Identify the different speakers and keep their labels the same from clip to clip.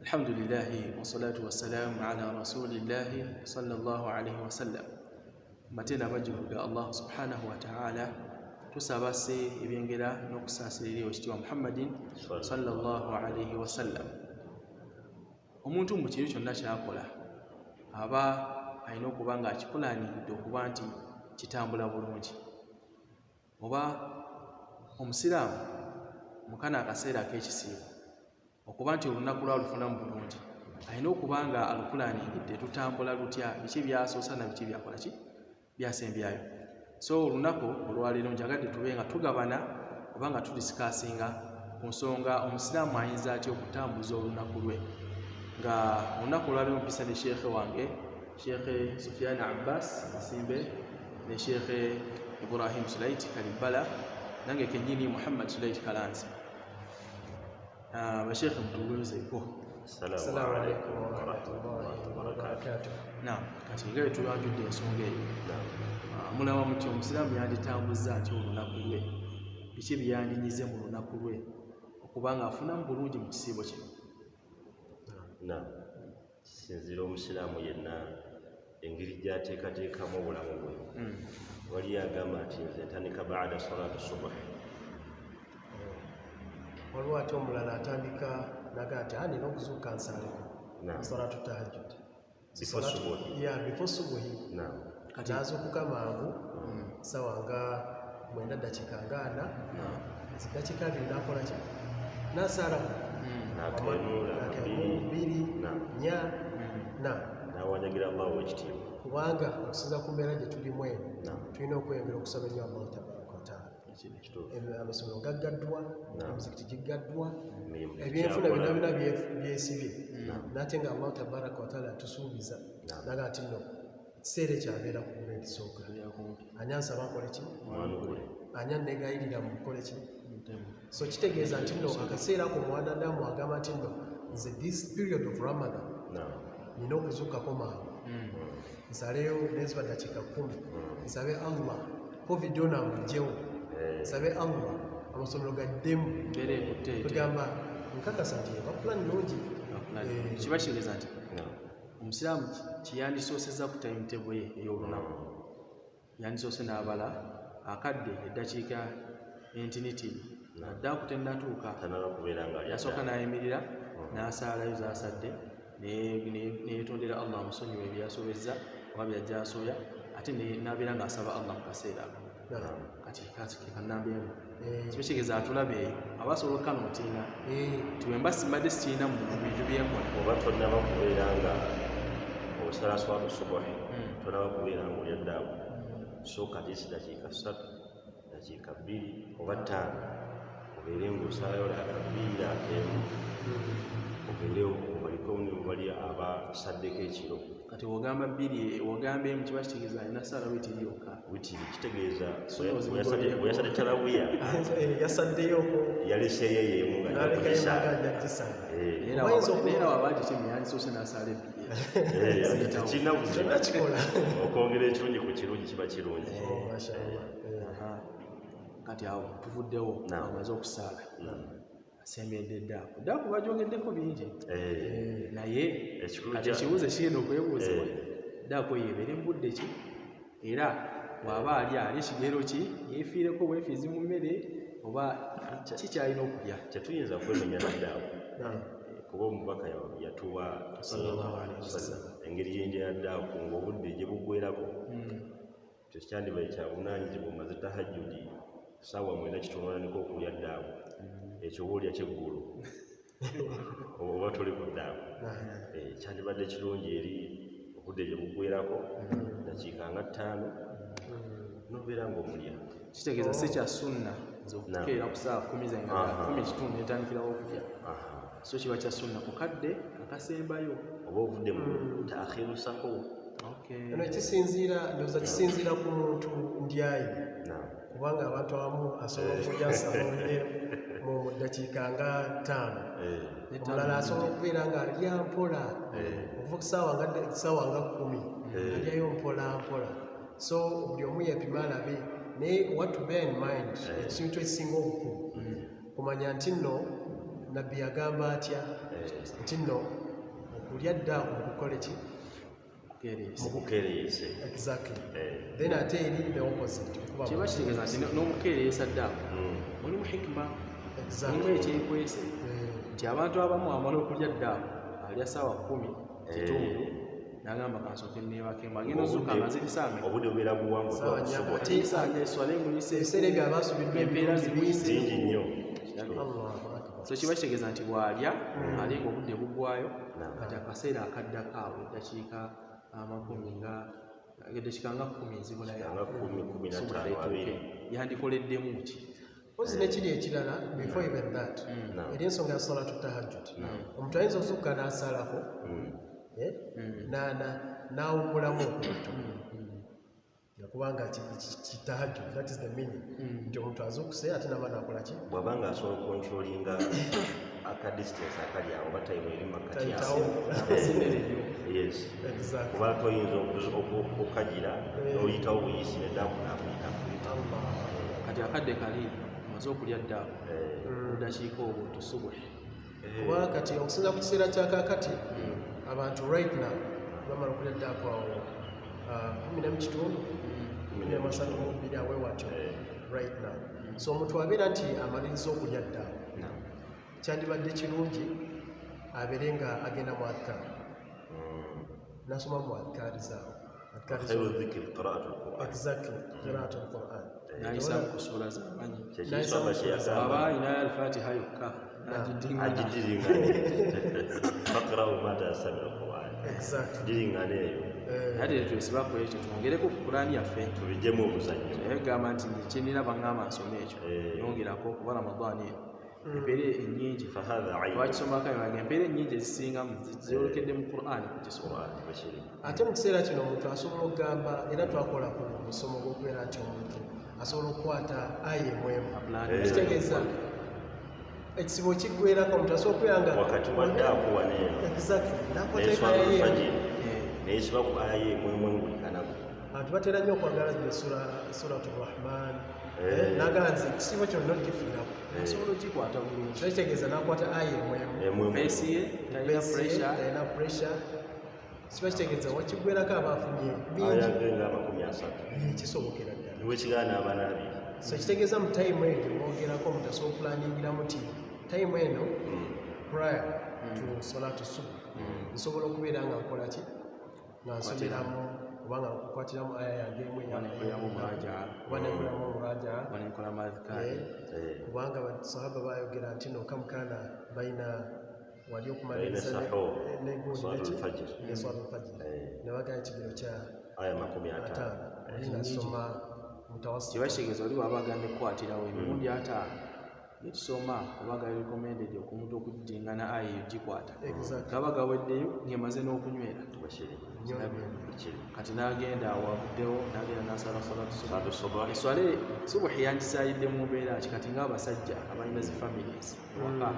Speaker 1: Alhamdulillah wassalatu wassalamu ala rasulillahi sallallahu alayhi wa sallam. Matenda majjuga Allah subhanahu wa ta'ala tusabase ebyengera n'okusaasirira ekitiibwa Muhammadin sallallahu alayhi wa sallam. Omuntu mu kintu kyonna kyakola aba alina okuba nga akipulaaningidde okuba nti kitambula bulungi. Oba omusiraamu mukana akaseera ak'ekisiibo okuba nti olunaku lwalufunamu bulungi alina okuba nga alupulaaningidde tutambula lutya, biki byasoosa na biki byakola ki byasembyayo. So olunaku olwaleero njagadde tube nga tugabana oba nga tudisikaasinga ku nsonga omusiraamu ayinza atya okutambuza olunaku lwe. Nga olunaku olwaleero mpisa ne sheekhe wange Sheekhe Sufyan Abbas Masimbe ne Sheekhe Ibrahim Sulaiti Kalibbala nange kennyini Muhammad Sulaiti Kalanzi. Bashekhe mtuwezeeko.
Speaker 2: Assalamu alaykum wa rahmatullahi wa barakatuh.
Speaker 1: Naam, kati nga tuyanjudde ensonga eyo. Mulaba muti omusiraamu yanditambuza atya olunaku lwe, biki byandinyize mu lunaku lwe okuba nga afunamu bulungi mu kisiibo kino.
Speaker 2: Naam, kisinziira omusiraamu yenna engeri gy'ateekateekamu obulamu bwe. Wali agamba nti nze ntandika baada salatu subuhi.
Speaker 3: Waliwo ate omulala atandika naga ati nina okuzuuka nsaleko salatu tahajjud before subuhi kati azuukuka mangu sawa nga 9 dakiika nga 4 zidakiika 2 nakola ki nasala bbiri nya
Speaker 2: nawanyagira Allah wekitiibwa
Speaker 3: kubanga okusinza ku mbeera gye tulimu eno tulina okweyongera okusaba nnyo Allah tabaraka wa taala. Amasomero gaggaddwa, emizikiti giggaddwa, ebyenfuna byonna byesibye nate nga Allah tabaraka wa taala atusuubiza naga ati nno ekiseera ekyabeera ku gula ekisooka ani ansaba nkole ki ani annegayirira mu kukole ki. So kitegeeza nti nno akaseera ako mwanadamu agamba nti nno nze this period of Ramadan nina okuzuukako mangu nsaleyo neziba dakiika 10 nsabe Allah covid ona amugyewo nsabe Allah amasomero gaddemu tugamba nkakasa nti bapulani nungi
Speaker 1: kiba kitegeeza nti omusiraamu kiyandisooseza ku timetable ye ey'olunaku yandisoose n'abala akadde eddakiika entinitini adde ako tennatuuka yasooka n'ayimirira n'asaalayo z'asadde neetondera Allah amusonyiwe ebyasobezza oba byajja asooya ate n'abeera ng'asaba Allah mu kaseera ako. Kati kanambeemu kiba kitegeeza atulabe eyo abasobola okukanotiina tiwemba simbadde sikiina mu bintu byenkola
Speaker 2: oba tonnaba kubeera nga osala swatu subuhi tonnaba kubeera nga olyaddaawo sooka tisi dakiika 3 dakiika 2 oba 5 obeere ng'osalayo labira akemu obeere obaliko wali abasaddeko ekiro.
Speaker 1: Kati wogamba 2 wogamba emu kiba kitegeeza alina sala witiri yokka.
Speaker 2: Witiri kitegeeza weyasadde talawiya
Speaker 3: yasaddeyoko
Speaker 2: yaleseeyo yeemu nga
Speaker 1: naera wabaagi kimu yandisoose n'asala ebbiri
Speaker 2: tekirina buzima okwongera ekirungi ku kirungi kiba kirungi.
Speaker 1: Kati awo tuvuddewo amaze okusaala asembedde eddaaku eddaaku bajogeddeko bingi naye kati ekibuuzo kirina okwebuuzibwa eddaaku eyo ebeera embudde ki era bw'aba ali ekigero ki yeefiireko bwefiizi mu mmere oba kikyalina okulya.
Speaker 2: Tetuyinza kwemenya naddaaku kuba omubaka yatuwa engeri yenja yaddaaku ng'obudde gye buggwerako tekyandibaye kyabunaanyizibwa omaze tahajjudi ssaawa 9 kitonoonaniko okulya ddaaku ekyo obaolya kyeggulu oba toli ku ddaaku kyandibadde kirungi eri obudde gye buggwerako dakiika nga 5 nobeera ng'omulya.
Speaker 1: Kitegeeza si kya sunna okukeera ku ssaawa 10 zenga 10 netandikirawo okulya so kiba kya sunna ku kadde akasembayo
Speaker 2: oba ovudde mu taakhiru sahur.
Speaker 3: Eno kisinziira ku muntu ndyayi kubanga abantu abamu asobola okulya sahur mu dakiika nga 5 omulala asobola okubeera nga alya mpola okuva ku ssaawa nga 10 alyayo mpola mpola. So buli omu yeepima alabe naye what to bear in mind ekintu ekisinga obukulu kumanya nti nno nabbi yagamba atya nti nno okulya ddaaku mukukola ki
Speaker 2: mukukereese
Speaker 3: exactly then ate eri the opposite
Speaker 1: kiba kitegeeza nti n'omukereesa ddaaku mulimu hikima mulimu ekyekwese nti abantu abamu amala okulya ddaaku alya ssaawa 10 kitundu n'agamba kansooke neebakemu agenda ozuuka nga zirisanga
Speaker 2: obudde bubeera buwanguasanja
Speaker 1: eswala enguyise
Speaker 3: ebiseera ebyo abasubiddwa
Speaker 1: empeera zimuyise
Speaker 2: bingi nnyo
Speaker 1: so kiba kitegeeza nti bw'alya ali nga obudde bugwayo kati akaseera akaddako awo eddakiika amakumi nga eddakiika nga 10 ezibulayo yandikoleddemu ki
Speaker 3: ozi nekiri ekirala before even that eri ensonga ya salatu tahajjud omuntu ayinza ozuuka n'asalako n'awummulamu okubato kubanga kitahajjud that is the meaning nti omuntu azuukuse ate naba nakola ki
Speaker 2: bw'aba nga asobola okontrolinga akadistance akali awo batayimu eri makati yes kuba toyinza okukagira n'oyitawo buyisi neddaaku nakuyita
Speaker 1: kati akadde kali maze okulya ddaaku obudakiika obwo tusubuhi
Speaker 3: kuba kati okusinza ku kiseera kyakakati abantu right now bamala okulya ddaaku awo 10:32 awe watyo right now so omuntu abeera nti amaliriza okulya ddaaku kyandibadde kirungi abeere nga agenda mu adhkar nasoma mu adhkari zaawo exactly qiraatu alquran
Speaker 1: nayisa kusuula zamanyi
Speaker 2: aba
Speaker 1: ina alfatiha yokka
Speaker 2: faqra'u ma tayassara min alquran diringana eyo
Speaker 1: ate twesibako ekyo twongereko ku Qur'ani yaffe
Speaker 2: tubijjemu omuzannyo
Speaker 1: naye gamba nti kyenina baŋŋamba nsome ekyo yongerako kuba ramadaani empeera ennyingi twakisomako ayo empeera ennyingi ezisingamu zyolekedde mu Qur'ani kukisoma
Speaker 3: ate mu kiseera kino omuntu asobola okugamba era twakola ku musomo gw'okubeera nti omuntu asobola okukwata aya emwemu kitegeeza ekisibo kiggwerako omuntu asobola okubeera nga
Speaker 2: wakati waddaaku waneeno
Speaker 3: nakwata
Speaker 2: neyesiba ku aya emwemu engulikanako
Speaker 3: abantu batera nnyo okwagala zino suratu rahman nagala nze ekisibo kino nogifiirako
Speaker 1: asobola okikwata bulungi
Speaker 3: kitegeeza nakwata aya emwemu
Speaker 1: peesi ye talina pressure
Speaker 3: siba kitegeeza wakiggwerako abafunye bingi kisobokera ddala
Speaker 2: niwekigaana abaana abiri
Speaker 3: so kitegeeza mu time eno mwogerako omuntu asobola okulaningiramu ti time eno prior to salatu subu nsobola okubeera nga nkola ki nga nsomeramu obanga nkukwatiramu aya yange
Speaker 1: wanekolamu murajaa
Speaker 3: kubanga basahaba bayogera nti no kamukana baina wali okumaliriza neswala alfajiri nebagala ekigero kya
Speaker 2: aya 50
Speaker 3: olingasoma
Speaker 1: kiba kitegeeza oli waba agambye kukwatirawo emirundi 5 netusoma obaga recommended okumuntu okujingana aya eyo gikwata gaba gaweddeyo ng'emaze n'okunywera kati n'agenda awavuddewo n'agenda n'asala salatu eswala subuhi yangisaayidde mu mbeera ki kati ng'abasajja abalina zi families waka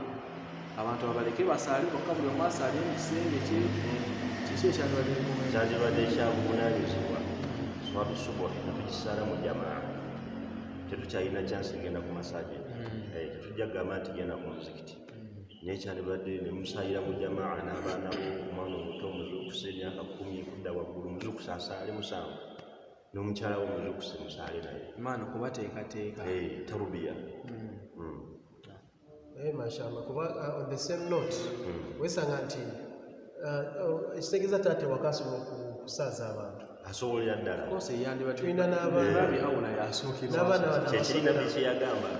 Speaker 1: abantu abaleke basaale bokka buli omu asaale ekisenge kiki
Speaker 2: ekyandibadde ekyabuvunaanyizibwa swatu subuhi netukisaala mu jamaa tetukyalina kyansi genda ku masajja tetujja kugamba nti genda ku muzikiti naye kyandibadde ne musaayira mu jamaa n'abaana bo omwana omuto omuzuukusa emyaka 10 kudda waggulu muzuukusa asaale 7 n'omukyala wo muzuukusa musaale naye
Speaker 1: maana kubateekateeka
Speaker 2: tarubiya
Speaker 3: mashallah kuba on the same note wesanga nti ekitegeeza tate wakasobola okusaaza abantu
Speaker 2: asobolera ddala
Speaker 3: tulina
Speaker 2: n'abakyekirina bekyeyagamba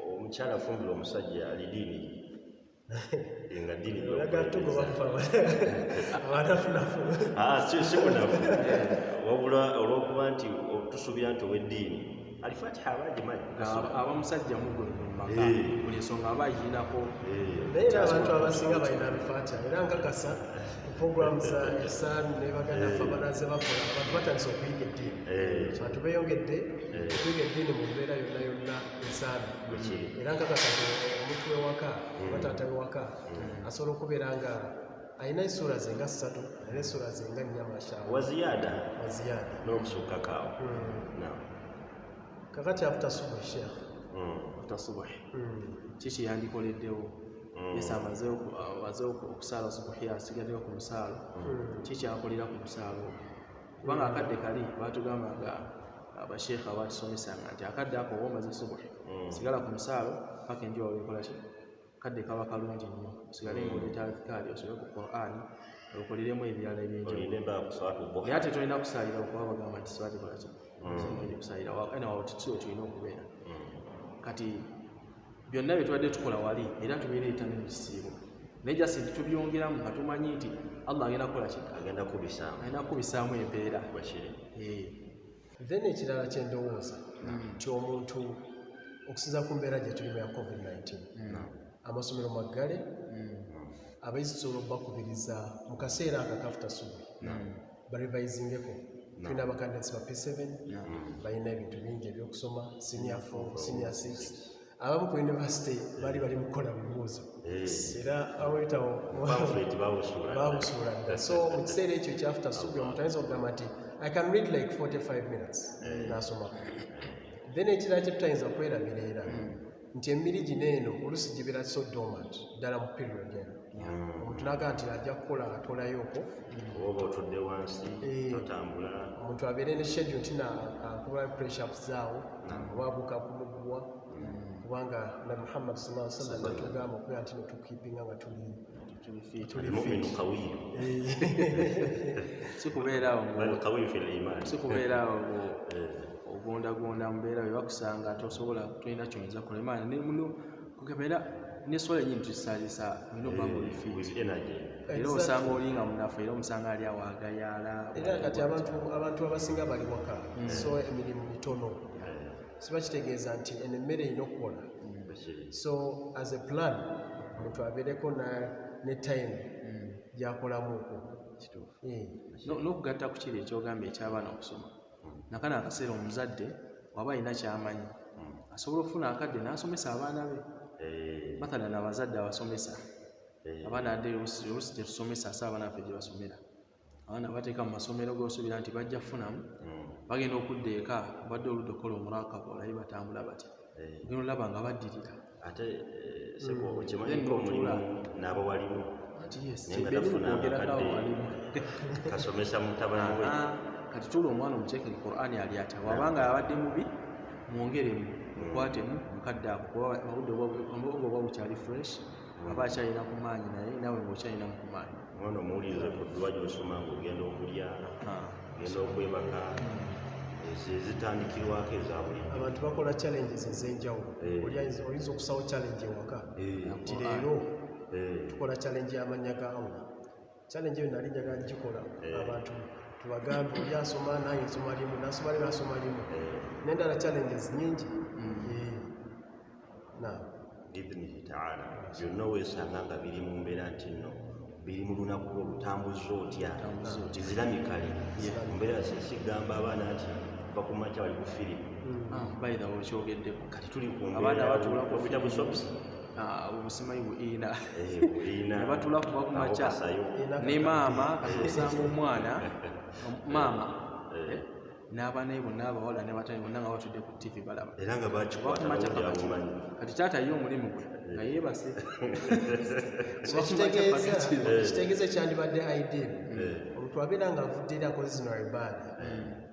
Speaker 2: omukyala afumbira omusajja ali diini nga diini sikunafu wabula olw'okuba nti tusuubira nti ow'eddiini alifatiha abagimanyi
Speaker 1: abamusajja mugwe mumaka buli ensonga aba agirinako
Speaker 3: naye era abantu abasinga balina alifatiha era nkakasa program za ihsan nebaganda ffe abanaze bakola abantu batandise okuyiga eddiini abantu beeyongedde okuyiga eddiini mu mbeera yonna yonna ensaana era nkakasa omuntu wewaka bataata wewaka asobola okubeera nga alina essuula ze nga 3 alina essuula ze nga 4 mashallah
Speaker 2: waziyada n'okusukkakaawo
Speaker 3: kakati after subuhi sheikh
Speaker 1: after subuhi kiki yandikoleddewo yesa amaze okusaala subuhi asigaddeyo ku lusaalo kikyakolera ku lusaalo kubanga akadde kali batugambanga abasheekha abatusomesanga nti akadde ako oba omaze subuhi sigala ku lusaalo paka enjuba wekolaki kadde kaba kalungi nnyo osigale ngaoleta alfikaali osobe ku Qur'an okoliremu ebirala ebyenjawulo naye ate tolina kusaalira okuba bagamba nti siwati kolaki kusaalira wawo titio tulina okubeera kati byonna bye tubadde tukola wali era tubireeta ne mu kisiibo naye jasi tubyongeramu nga tumanyi nti Allah agenda kukola ki agenda kubisaamu empeera
Speaker 3: then ekirala kyendowooza nti omuntu okusinza ku mbeera gye tulimu ya COVID-19 amasomero maggale abayizi tusobola okubakubiriza mu kaseera ako kafuta subi barevizingeko tulina abakandidates ba P7 balina ebintu bingi ebyokusoma senior 4 senior 6 abamu ku university bali mu kukola bibuuzo era abuyitawo babusuula dda so mu kiseera ekyo ekyafuta subi omuntu ayinza okugamba nti I can read like 45 minutes n'asomako then ekirala kye tutayinza kwerabira era nti emibiri gino eno oluusi gibeera so dormant ddala mu period eno omuntu naga nti ajja kukola atolayooko
Speaker 2: oba otudde wansi totambula
Speaker 3: omuntu abeere ne schedule nti akuba pressure-ups zaawo oba abuuka kumuguwa kubanga na Muhammad sallallahu alaihi wasallam atugamba okubeera nti netukipinga nga
Speaker 2: المؤمن قوي
Speaker 1: sikubeeraawo ogondagonda mubeera bwe bakusanga tosobola tolina kyoyinza kulemaana kukebera nesola enyini tukisalisa era osanga olinga munafu era omusanga ali awo agayaala
Speaker 3: era kati abantu abasinga bali waka so emirimu mitono sibakitegeeza nti eno emmere erina okukola so as a plan omuntu abeereko ne time gyakolamuko
Speaker 1: n'okugatta ku kiri ekyogamba eky'abaana okusoma nakana akaseera omuzadde waba alina kyamanyi asobola okufuna akadde n'asomesa abaana be mathalan abazadde abasomesa abaana adde oluusi gye tusomesa ase abaana baffe gye basomera abaana bateeka mu masomero g'osuubira nti bajja kufunamu bagenda okudda eka badde oludde okola omurakaba olaye batambula batya genda olaba nga baddirira
Speaker 2: ate seko okimanyiko omulimu n'abo walimu kasomesa mutabani we
Speaker 1: kati tula omwana omuceeke Qur'ani ali atya wabanga abadde mubi mwongeremu mukwatemu mukadde ako kuba obudde oba bukyali fresh aba akyalina ku maanyi naye nawe ng'okyalina ku maanyi
Speaker 2: omwana omuwuliriza ku dduwa gy'osoma ng'ogenda okulya ogenda okwebaka zitandikirwako eza buli
Speaker 3: abantu bakola challenges ez'enjawulo oyinza okusawo challenge ewaka nti leero tukola challenge y'amannya ga Allah challenge eyo nali njagala gikola abantu tubagambe oli asoma naye nsoma limu nasoma limu asoma limu n'endala challenges nyingi
Speaker 2: biidhnihi taala byonna weesanga nga biri mu mbeera nti nno biri mu lunaku olutambuza otya tiziramikale mu mbeera sigamba abaana nti va ku makya bali ku firimu
Speaker 1: bayitha okyogeddeko
Speaker 2: kati tuli ku
Speaker 1: abaana batulako
Speaker 2: bita busopusi
Speaker 1: obusimayi buina ne batula kuba ku makya ne maama kati osanga omwana maama n'abaana bonna abawala ne batali bonna nga batudde ku TV balaba
Speaker 2: era nga bakikwataomumanyi
Speaker 1: kati taata ye omulimu gwe nga yeebase
Speaker 3: kitegeeza kyandibadde ideal omuntu abeera nga avudde era akoze zino ibaada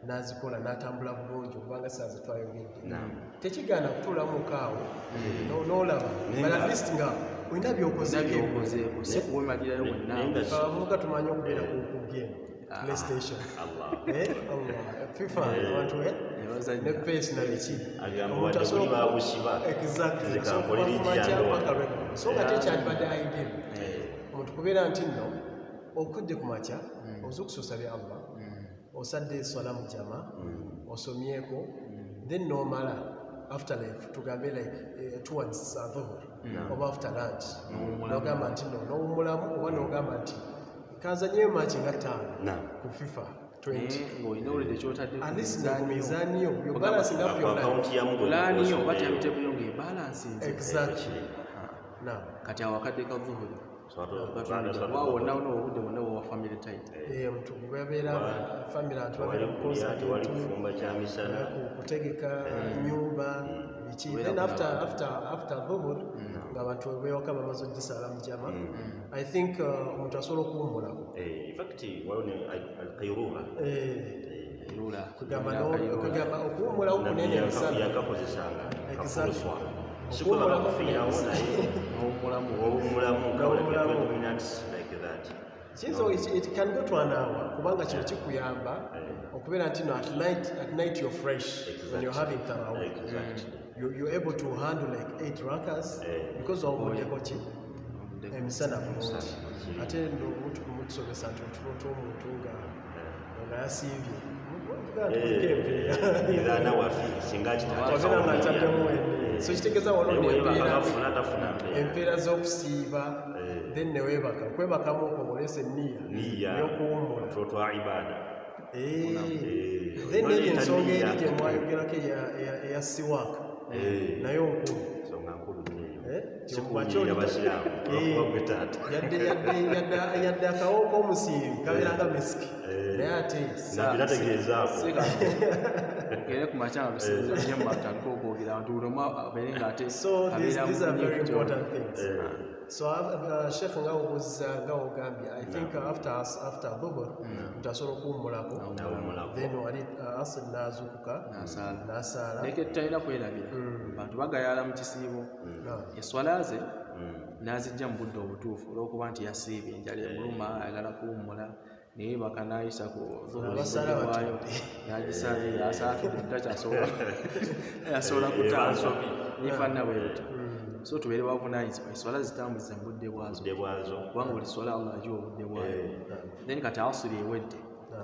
Speaker 3: n'azikola n'atambula bulungi okubanga saazi twayogedde tekigaana kutuulamukaawo n'olaba but at least nga olina byokozeeko
Speaker 1: si kuwemalirayo wenna
Speaker 3: abavubuka tumanyi okubeera ku game PlayStation FIFA abantu ne PS na biki
Speaker 2: omuntu asobola babusiba
Speaker 3: exactly so nga tekyandibadde ideal omuntu kubeera nti nno okudde ku makya oza okusoosabya Allah osadde swala mu jama osomyeko then nomala after life tugambe like towards dhuhur oba after lunch nogamba nti no n'owumulamu oba nogamba nti kanzanyeyo maki nga 5 ku FIFA 20 at least nga ku mizaani yo yo balance nga
Speaker 1: pulani yo oba tyamitebuyo ng'ebalansi
Speaker 3: exactly
Speaker 1: kati awakadde ka dhuhuri waawo wonna obudde bwonna bwa family time
Speaker 3: omuntu bwebabeera family abantu babeera
Speaker 2: tewali kufumba kyamisana
Speaker 3: kutegeka nyumba biki then after dhuhur nga abantu bewaka bamaze ogisala mu jama I think omuntu asobola okuwummulako
Speaker 2: in fact waliwo ne alqayrura
Speaker 3: kugamba okuwummulawo kunene emisana
Speaker 2: yakakozesanga kafuluswa sikuba bakufiirawo naye owummulamu like that
Speaker 3: it can go to an hour kubanga kino kikuyamba okubeera nti no at night you're fresh when you're having tarawih you're able to handle like 8 rakas because wawumuddeko ki emisana bulungi ate mutusomesa nti otulo tw'omuntu nga yasiibye
Speaker 2: iraana wafi singa
Speaker 3: so kitegeeza empeera z'okusiiba then neweebaka kwebakamu okwo ng'olesa enniya y'okuwummula
Speaker 2: twa ibada
Speaker 3: then neyo ensonga eri gye mwayogerako eya siwaaka nayo nkulu yadde akawo k'omusiibi kabeeranga misiki naye ate
Speaker 1: era ku makyanga lusinzembatandika okwogera abantu buli omu abeere ng'ate
Speaker 3: so these are very important things so chef nga ogambye I think after dhuhur ntasobola okuwummulako then wali asr n'azuukuka n'asaala
Speaker 1: leke tutalina kwerabira abantu bagayala mu kisiibo eswala ze n'azijja mu budde obutuufu olw'okuba nti yasiibye enjala emuluma ayagala kuwummula naye baka n'ayisa ku zuhulwayo yagisalira asaatudde takyasobola kutanso nifanna bweruti so tubeere bavunaanyizibwa eswala zitambuze mu budde bwazo kubanga buli swala Allah agiwa obudde bwayo then kati asuli ewedde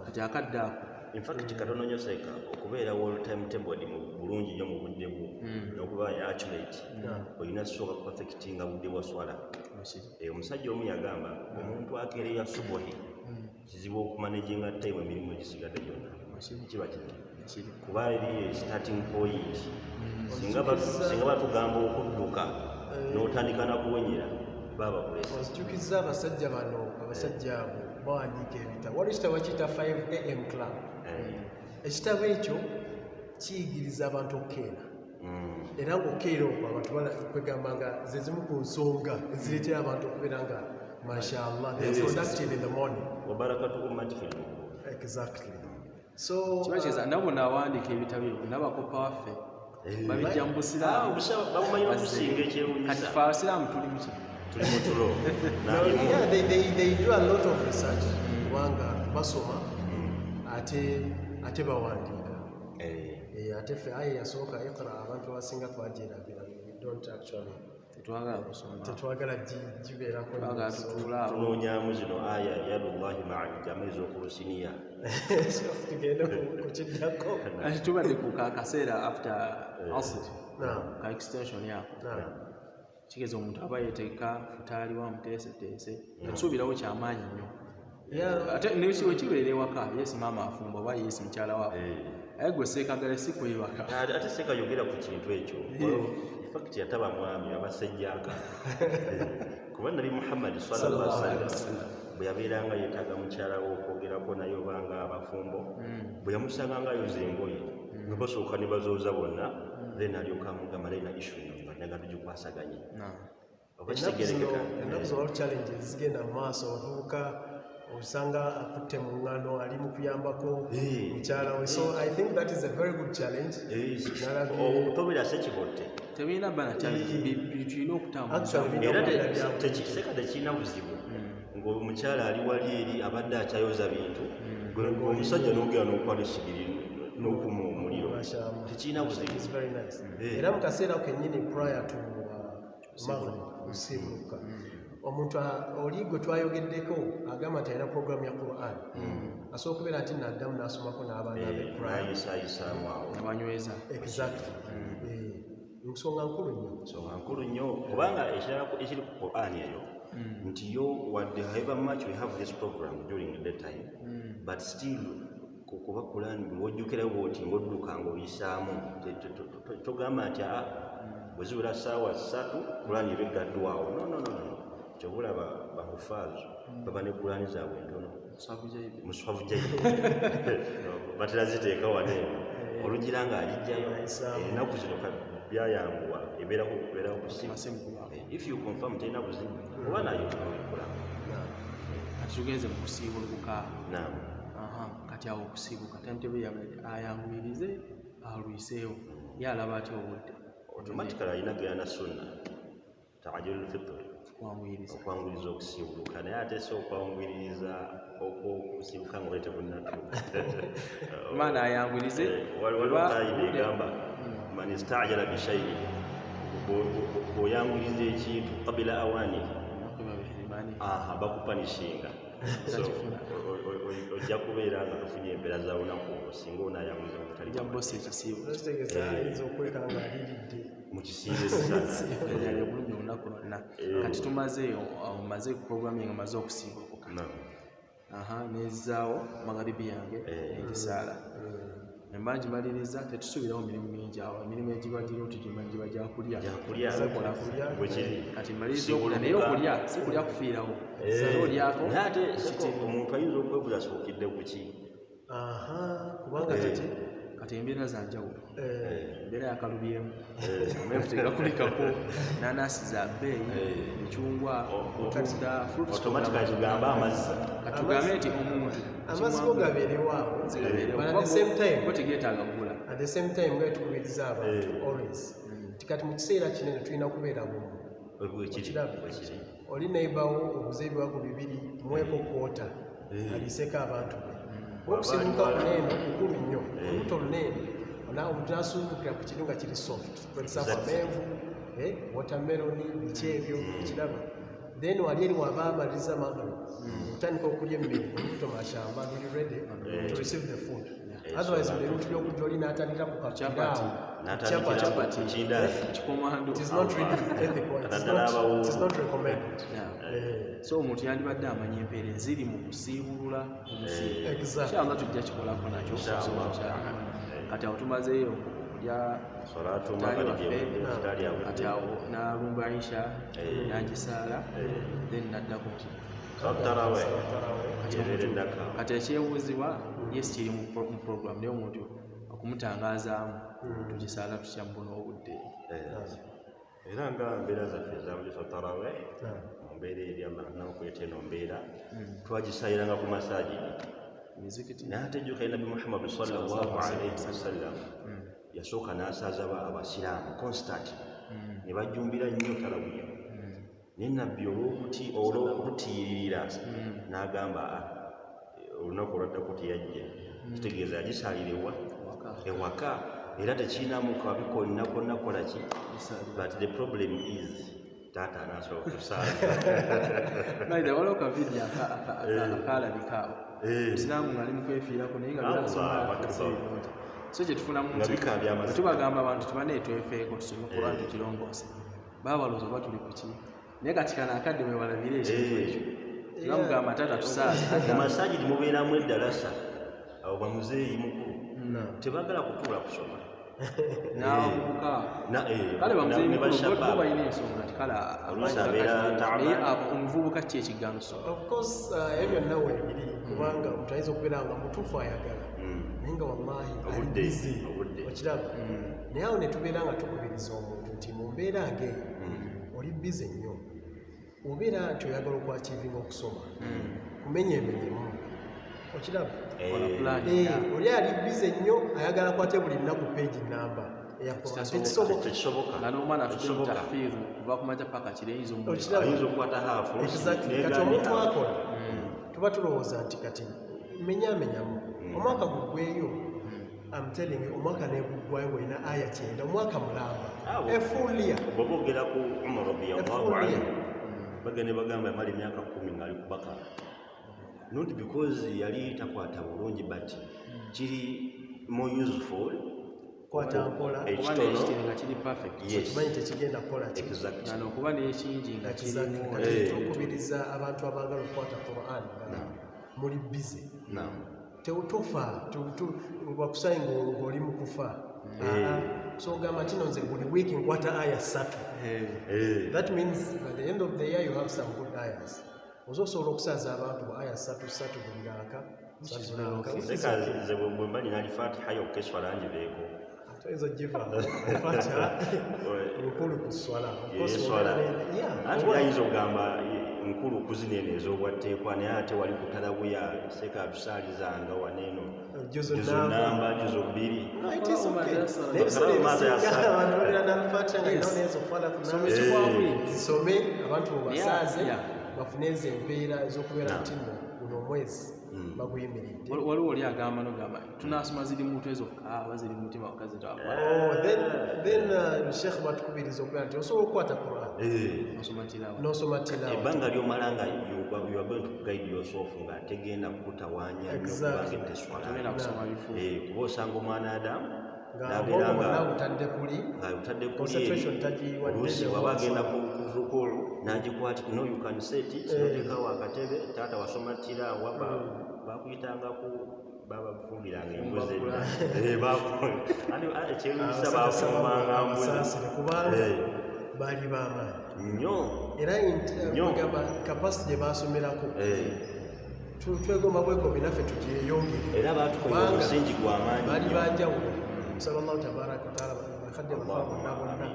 Speaker 1: kati akadde ako
Speaker 2: in fact katono nnyo seeka okubeerawo timetable mu bulungi nnyo mu budde bwo n'okuba accurate olina sooka perfectinga budde bwa swala omusajja omu yagamba omuntu akeerera subuhi kizibu okumanaginga time emirimu egisigadde gyonna kiba kiri kuba eri starting point singa batugamba okudduka n'otandika nakuwenyera baba
Speaker 3: ozijukiza abasajja bano abasajja abo bawandiika ebitabo waliwo ekitabo bakiyita 5am club ekitabo ekyo kiyigiriza abantu okukeera era ng'okeera okwo abantu kwegamba nga ze zimu ku nsonga ezireetera abantu okubeera nga mashallah they're productive in the morning exactly so
Speaker 1: kibakiza nabo nawandiika ebitabo ebyo nabakopa waffe babijja mu busiraamu kati fe abasiraamu tuli muki
Speaker 3: they do a lot of research kubanga basoma ate bawandiika ate fe aye yasooka iqra abantu abasinga twagyerabira don't actually tetwagala gibeerako
Speaker 2: tunoonyaamu zino aya yadullahi maa ljama ez'okulusiniya
Speaker 3: tugende kukiddako
Speaker 1: kati tubadde ku kaseera after asr ka extension yako kigeza omuntu aba yeteeka futaali wamuteeseteese tusuubirawo kyamaanyi nnyo ate nekiwe kibeera ewaka yesi maama afumba oba yesi mukyala waako aye gwe seekagala si kwebaka
Speaker 2: ate seekayogera ku kintu ekyo fakiti yataba mwami abasajjaka kuba nabi muhammadi sallallahu alaihi wasallam bwe yabeeranga yeetaaga mukyala we okwogerako naye obanga abafumbo bwe yamusanga nga ayoza engoye nga basooka ne bazooza bonna then alyoka amugamba naye na issue nga tugikwasaganye
Speaker 3: ennaku zowaliwo challenges zigenda mu maaso abavubuka osanga akutte mu ŋŋano ali mu kuyambako mukyala we so I think that is a very good challenge
Speaker 2: tobera sekibotte
Speaker 1: tebirina bana tulina
Speaker 2: okutambula sekka tekirina buzibu ng'omukyala ali wali eri abadde akyayoza bintu omusajja n'ogera n'okwala esigiri n'okuma omuliro tekirina buzibu
Speaker 3: era mu kaseera kennyini prior to maghrib usibuka omuntu oli gwe twayogeddeko agamba nti alina programu ya Quran asobola okubeera nti naddamu n'asomako n'abaana be
Speaker 2: abanyweza
Speaker 3: exactly nsonga nkulu nnyo
Speaker 2: kubanga ekirala ekiri ku Quran eyo nti yo wadde however much we have this program during the time but still kuba Quran bw'ojjukirayo bw'oti ng'odduka ng'oyisaamu togamba nti bwe ziwera ssaawa 3 Quran eba eggaddwawo no kyobula bahufaazu baba ne Qur'ani zaabwe ntono muswavu jaibi batera ziteeka wane olugira nga alijjayo ennaku zino byayanguwa ebeerawo kusimu if you confirm tena buzibu oba nayo tunakola
Speaker 1: kati tugenze mu kusiibuluka kati awo okusiibuka timetable yabadde ayanguyirize alwiseewo ye alaba atya obudde
Speaker 2: automatically alina gayana sunna taajjulul fitr okwanguyiriza okusiibuluka naye ate si okwanguyiriza okusiibuka nga olete bunnatu
Speaker 1: maana ayanguyirize
Speaker 2: waliwo kaayida egamba man istaajala bishaiin bw'oyanguyiriza ekintu qabila awaani bakupanishinga so ojja kubeera nga tofunye embeera za lunaku singa onaayanguyiriza mu kisiibo
Speaker 1: olunaku lwonna kati tumazeeyo maze programming amaze okusiibuka nezaawo magharibi yange egisaala emba ngimaliriza tetusuubirawo mirimu mingi awo emirimu egiba giriwo tugimanyi giba gyakulya kati maliriza okulya naye okulya si kulya kufiirawo olyako
Speaker 2: omuntu ayinza okwebuza asookidde ku ki
Speaker 3: kubanga
Speaker 1: kati embeera zanjawulo embeera yakalubyemu amenvu tegakulikako nanasi za bbeeyi emicungwa otunda
Speaker 2: tugamba amazzi
Speaker 1: katugambe nti omuntu
Speaker 3: amazzi go gabeerewaawo
Speaker 1: tegeetaaga kugula
Speaker 3: at the same time nga tukubiriza abantu always tikati mu kiseera kinene tulina kubeera bumu oli neighbour oguze ebiwago 2 mweko kwota aliiseko abantu be okusibuka kuneeno kukulu nnyo olubuto luneeno omuntu nasuubukira ku kintu nga kiri soft for example amenvu watermelon biki ebyo ekiraba then wali eri waba amaliriza maghrib otandika okulya emmere olubuto mashamba luli ready to receive the food otherwise ebintu byokujja oli n'atandika ku kapiraawo
Speaker 1: kikomando
Speaker 3: it is not really ethical, it is not recommended.
Speaker 1: So omuntu yandibadde amanya empeera eziri mu kusiibulula omusiibo kyanga tujja kikolako nakyo kati awo tumazeeyo okulya taali waffe kati awo n'alumba Aisha n'agisaala then naddako ki kati ekyebuuzibwa yes kiri mu program naye omuntu okumutangazaamu tugisaala tutya mbona obudde
Speaker 2: era nga mbeera zaffe ezamulisa tarawe mu mbeera eryannaokweta eno mbeera twagisayiranga ku masajidi naye ate ejjuka nabi Muhammad sallallahu alaihi wasallam yasooka n'asaaza abasiraamu constant ne bajjumbira nnyo tarawiya naye nabbi olw'okutiirira n'agamba olunaku olwaddako teyajja kitegeeza yagisaalira ewaka era tekiinamu kabikonnakonna kolaki but the problem is taata anasobola
Speaker 1: okusaala waliwo kavidiyo akaalabikaawo musiraamu ng'ali mu kwefiirako naye nga byasomaairungi so kyetufunamu tubagamba abantu tubaneetwefeeko tusome Qur'an tukirongoose baabalooza oba tuli kuki naye kati kana akadde mwebalabire ekintu ekyo tubamugamba taata tusaala
Speaker 2: mu masajidi mubeeramu eddalasa abo bamuzeeyi mukulu tebagala kutuula kusoma
Speaker 1: n'abavubuka kale bamuzeeyi mukulu bo balina ensonga nti kale omuvubuka ki ekigaano kusoma
Speaker 3: of course ebyo byonna weebiri kubanga omuntu ayinza okubeera nga mutuufu ayagala naye nga wallahi ali bizi okiraba naye awo ne tubeera nga tukubiriza omuntu nti mu mbeera ng'eyo oli bizi nnyo obeera nti oyagala okwakiivinga okusoma kumenyemenyemu okiraba oli ali bize nnyo ayagala kwate buli nnaku peegi namba
Speaker 1: tekisoboka n'omwana afudde tafiiru kuva kumaja paka kireyinza
Speaker 2: okukwata haafu
Speaker 3: kati omuntu akola tuba tulowooza nti kati menyamenyamu omwaka gugweyo amtelingi omwaka neguggwayo ng'olina aya 9 omwaka mulamba efulia
Speaker 2: bw'oboogera ku Umar radiyallahu anhu bagende bagamba yamala emyaka 10 ng'ali ku Bakara not because yali takwata bulungi but kiri more useful
Speaker 3: kwata mpola
Speaker 1: ekitono nga kiri perfect
Speaker 3: kimanyi tekigenda kukola
Speaker 2: exactly
Speaker 1: okuba n'ekingi nga kirimu
Speaker 3: tukubiriza abantu abaagala okukwata Qur'an muli busy teutufa wakusayi ng'oli mu kufa So ogamba nti nze buli week nkwata aya 3. That means at the end of the year you have some good ayas. Osobola okusaza abantu aya 3 buli raaka.
Speaker 2: Nze bwe mba nina Fatiha yokka eswala ngibeeko.
Speaker 3: Ezo jiva Fatiha nkulu ku swala.
Speaker 2: Ate yayinza okugamba nkulu okuzina eno ez'obwatteekwa naye ate wali kutalabuya seeka atusaalizanga waneeno juzo namba juzo 2
Speaker 3: zisome abantu mubasaaze bafune ezo embeera ez'okubeera nti nno guno omwezi baguyimiridde.
Speaker 1: Waliwo oli agamba nogamba tunasoma ziri muntu ezokka aba ziri mutima wakazi
Speaker 3: then Sheikh batukubiriza okubeera nti osobola okukwata Quran n'osoma tilaawa
Speaker 2: ebbanga ly'omala nga you are going to guide yourself nga tegenda kukutawaanya nnyo kubanga teswala kuba osanga omwana Adamu n'abeera
Speaker 3: ngautadde kuli
Speaker 2: oluusi waba agenda ku rukulu n'agikwata no you can set it n'oteekawo akatebe taata wasoma tilaawa bakuyitangako babafumbiranga embuzi ekyewunyisa bafumbanga mbuzi
Speaker 3: kubanga baali b'amaanyi
Speaker 2: nnyo
Speaker 3: era gamba kapasiti gye basomerako twegomba bwegomi naffe tugyeyongere
Speaker 2: era batukola omusingi gw'amaanyi
Speaker 3: baali banjawulo sallallahu tabaraka wataala bakadde bafabonna bonna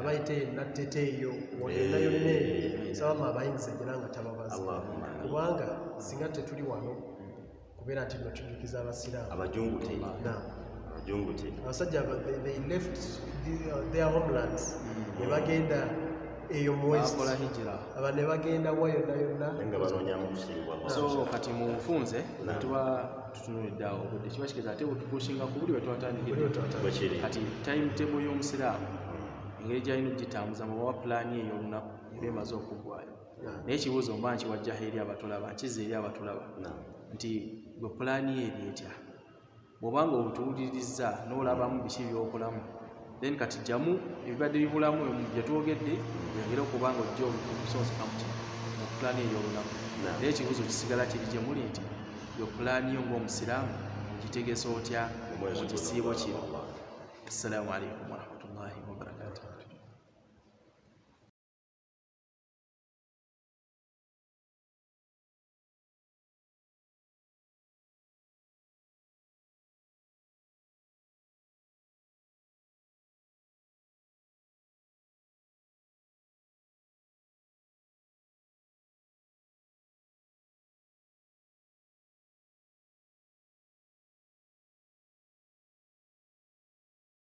Speaker 3: abayite nattete eyo wonna yonna eyo sabama abayingiza gira nga tababaza kubanga singa tetuli wano kubeera nti notujukiza abasiraamu
Speaker 2: abajungute
Speaker 3: abasajja they left their homelands ne bagenda eyo mwezi aba ne bagenda wa yonna yonna
Speaker 2: nga banoonyamu kusiibwa.
Speaker 1: So kati mu nfunze tuba tutunulidde awo obudde kiba kigeza ate butushinga ku buli wetwatandikidde kati timetable y'omusiraamu engeri gyalina ogitambuza mu bawa pulaani eyo olunaku ebemaze okuggwayo naye ekibuuzo mba nkiwajjaho eri abatulaba nkiza eri abatulaba nti gwe pulaani ye eri etya bw'obanga obutuwuliriza n'olabamu biki by'okolamu then kati jjamu ebibadde bibulamu bye twogedde yongere okuba nga ojja obusoosekamu mu pulaani eyo olunaku naye ekibuuzo kisigala kiri gye muli nti yo pulaani yo ng'omusiraamu ogitegesa otya mu kisiibo kino. Assalamu alaikum.